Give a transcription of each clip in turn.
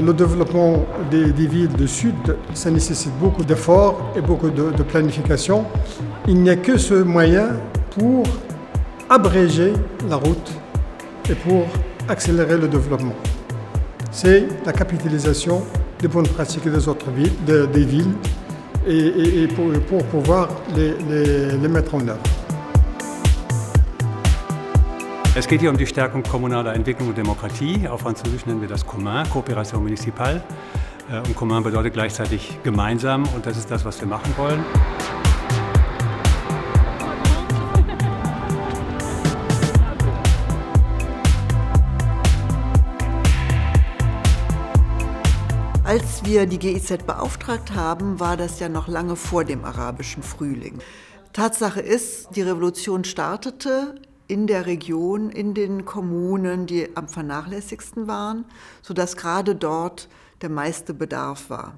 le développement des villes du Sud, ça nécessite beaucoup d'efforts et beaucoup de planification. Il n'y a que ce moyen pour abréger la route et pour accélérer le développement. C'est la capitalisation des bonnes pratiques des autres villes, des villes et pour pouvoir les mettre en œuvre. Es geht hier die Stärkung kommunaler Entwicklung und Demokratie. Auf Französisch nennen wir das Commun, Coopération municipale. Und Commun bedeutet gleichzeitig gemeinsam und das ist das, was wir machen wollen. Als wir die GIZ beauftragt haben, war das ja noch lange vor dem arabischen Frühling. Tatsache ist, die Revolution startete in der Region, in den Kommunen, die am vernachlässigsten waren, sodass gerade dort der meiste Bedarf war.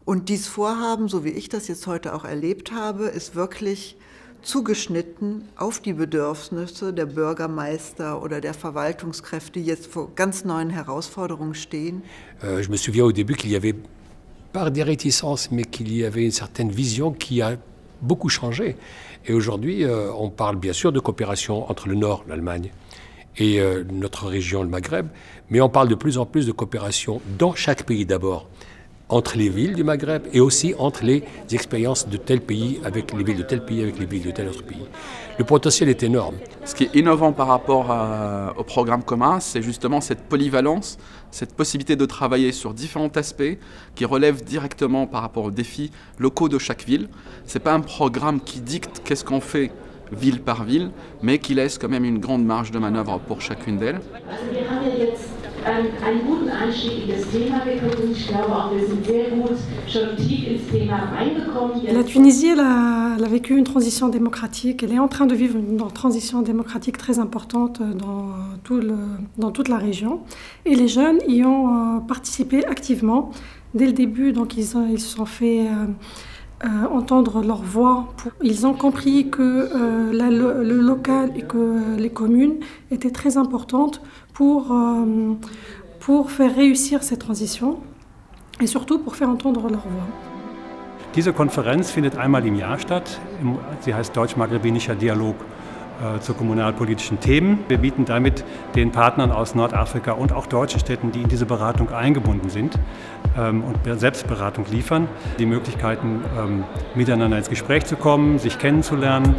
Und dieses Vorhaben, so wie ich das jetzt heute auch erlebt habe, ist wirklich zugeschnitten auf die Bedürfnisse der Bürgermeister oder der Verwaltungskräfte, die jetzt vor ganz neuen Herausforderungen stehen. Je me souviens au début qu'il y avait pas des réticences, mais qu'il y avait une certaine vision qui a beaucoup changé. Et aujourd'hui, on parle bien sûr de coopération entre le Nord, l'Allemagne, et notre région, le Maghreb, mais on parle de plus en plus de coopération dans chaque pays d'abord, entre les villes du Maghreb et aussi entre les expériences de tel pays avec les villes de tel pays, avec les villes de tel autre pays. Le potentiel est énorme. Ce qui est innovant par rapport au programme commun, c'est justement cette polyvalence, cette possibilité de travailler sur différents aspects qui relèvent directement par rapport aux défis locaux de chaque ville. Ce n'est pas un programme qui dicte qu'est-ce qu'on fait ville par ville, mais qui laisse quand même une grande marge de manœuvre pour chacune d'elles. Einen guten Einstieg in das Thema gefunden. Ich glaube auch, wir sind sehr gut schon tief ins Thema reingekommen. La Tunisie, elle a vécu une transition démocratique. Elle est en train de vivre une transition démocratique très importante dans toute la région. Et les jeunes y ont participé activement dès le début. Donc ils se sont fait entendre leur voix. Ils ont compris que le local et que les communes étaient très importantes pour faire réussir cette transition et surtout pour faire entendre leur voix. Diese Konferenz findet einmal im Jahr statt. Sie heißt Deutsch-Maghrebinischer Dialog zu kommunalpolitischen Themen. Wir bieten damit den Partnern aus Nordafrika und auch deutschen Städten, die in diese Beratung eingebunden sind und Selbstberatung liefern, die Möglichkeiten, miteinander ins Gespräch zu kommen, sich kennenzulernen.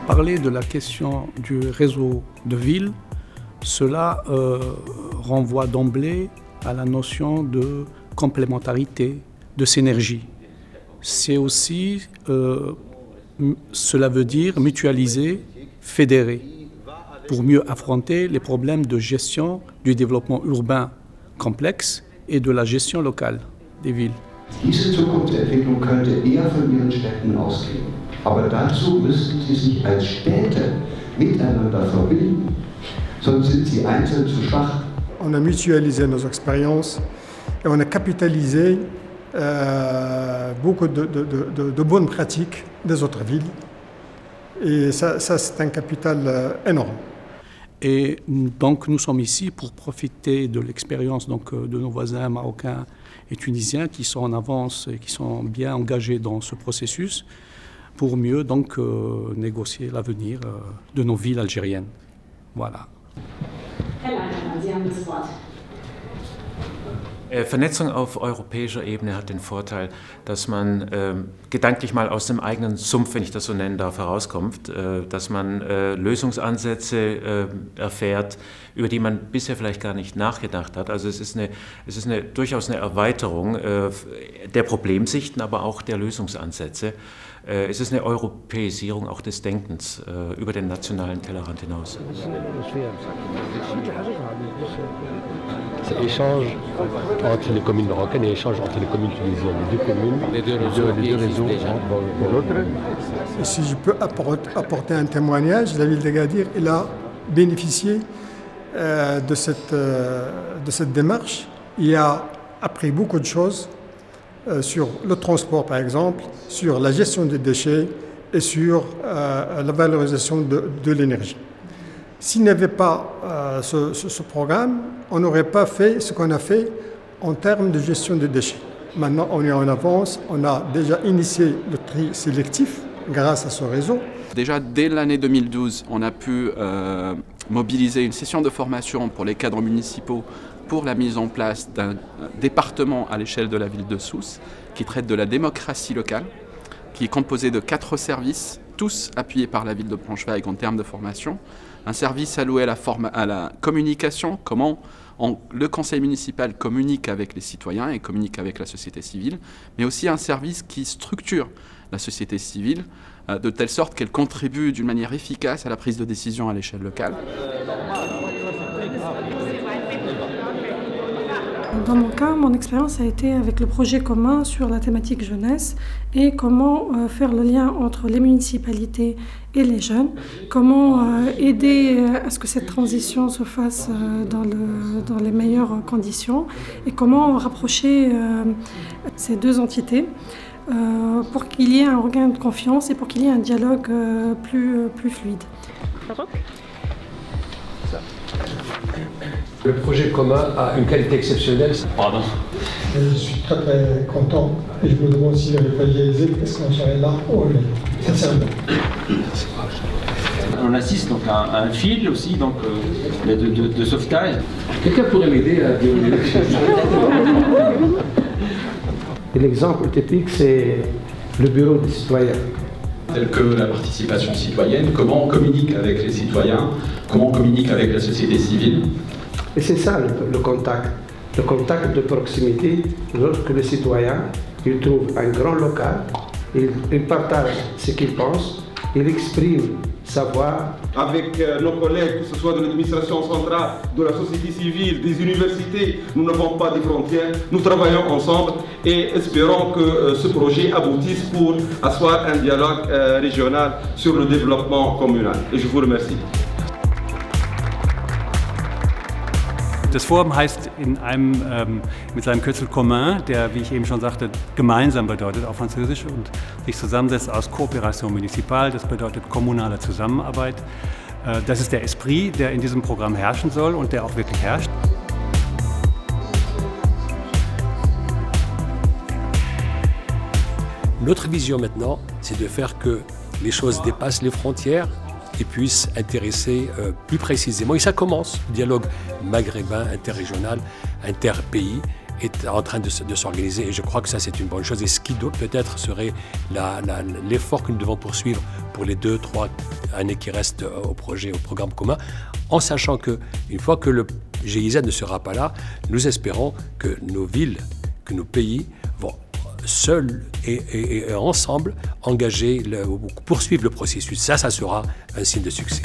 Parler de la question du réseau de villes, cela renvoie d'emblée à la notion de complémentarité, de synergie. C'est aussi, cela veut dire mutualiser, fédérer, pour mieux affronter les problèmes de gestion du développement urbain complexe et de la gestion locale des villes. Diese Zukunftsentwicklung könnte eher von ihren Städten ausgehen. Aber dazu müssten sie sich als Städte miteinander verbinden, sonst sind sie einzeln zu schwach. On a mutualisé nos expériences et on a capitalisé beaucoup de bonnes pratiques des autres villes. Et ça c'est un capital énorme. Et donc nous sommes ici pour profiter de l'expérience de nos voisins marocains et tunisiens qui sont en avance et qui sont bien engagés dans ce processus pour mieux donc négocier l'avenir de nos villes algériennes. Voilà. Herr Leitner, Sie haben das Wort. Vernetzung auf europäischer Ebene hat den Vorteil, dass man gedanklich mal aus dem eigenen Sumpf, wenn ich das so nennen darf, herauskommt, dass man Lösungsansätze erfährt, über die man bisher vielleicht gar nicht nachgedacht hat. Also es ist durchaus eine Erweiterung der Problemsichten, aber auch der Lösungsansätze. Es ist eine Europäisierung auch des Denkens über den nationalen Tellerrand hinaus. C'est échange entre les communes marocaines et échange entre les communes tunisiennes. Les deux communes, les deux réseaux. Et si je peux apporter un témoignage, la ville d'Agadir a bénéficié de cette démarche. Il a appris beaucoup de choses sur le transport par exemple, sur la gestion des déchets et sur la valorisation de l'énergie. S'il n'y avait pas ce programme, on n'aurait pas fait ce qu'on a fait en termes de gestion des déchets. Maintenant, on est en avance, on a déjà initié le tri sélectif grâce à ce réseau. Déjà, dès l'année 2012, on a pu mobiliser une session de formation pour les cadres municipaux pour la mise en place d'un département à l'échelle de la ville de Sousse qui traite de la démocratie locale, qui est composé de 4 services, tous appuyés par la ville de Braunschweig en termes de formation. Un service alloué à la communication, comment le conseil municipal communique avec les citoyens et communique avec la société civile, mais aussi un service qui structure la société civile de telle sorte qu'elle contribue d'une manière efficace à la prise de décision à l'échelle locale. Dans mon cas, mon expérience a été avec le projet commun sur la thématique jeunesse et comment faire le lien entre les municipalités et les jeunes, comment aider à ce que cette transition se fasse dans les meilleures conditions et comment rapprocher ces deux entités pour qu'il y ait un regain de confiance et pour qu'il y ait un dialogue plus fluide. Le projet commun a une qualité exceptionnelle. Pardon. Je suis très très content et je me demande s'il n'y avait pas liaisé, est-ce qu'on serait là aujourd'hui, sincèrement. On assiste donc à un fil aussi donc, de sauvetage. Quelqu'un pourrait m'aider à dérouler. L'exemple typique, c'est le bureau des citoyens. Telle que la participation citoyenne, comment on communique avec les citoyens, comment on communique avec la société civile. Et c'est ça le contact de proximité, lorsque le citoyen il trouve un grand local, il partage ce qu'il pense, il exprime sa voix. Avec nos collègues, que ce soit de l'administration centrale, de la société civile, des universités, nous n'avons pas de frontières, nous travaillons ensemble et espérons que ce projet aboutisse pour asseoir un dialogue régional sur le développement communal. Et je vous remercie. Das Forum heißt mit seinem Kürzel commun, der, wie ich eben schon sagte, gemeinsam bedeutet auf Französisch und sich zusammensetzt aus Coopération municipale, das bedeutet kommunale Zusammenarbeit. Das ist der Esprit, der in diesem Programm herrschen soll und der auch wirklich herrscht. Notre vision maintenant, c'est de faire que les choses dépassent les frontières et puissent intéresser plus précisément. Et ça commence, le dialogue maghrébin, interrégional, interpays est en train de s'organiser et je crois que ça c'est une bonne chose. Et ce qui peut-être serait l'effort que nous devons poursuivre pour les 2-3 années qui restent au programme commun, en sachant qu'une fois que le GIZ ne sera pas là, nous espérons que nos villes, que nos pays vont seuls et ensemble engager, poursuivre le processus. Ça sera un signe de succès.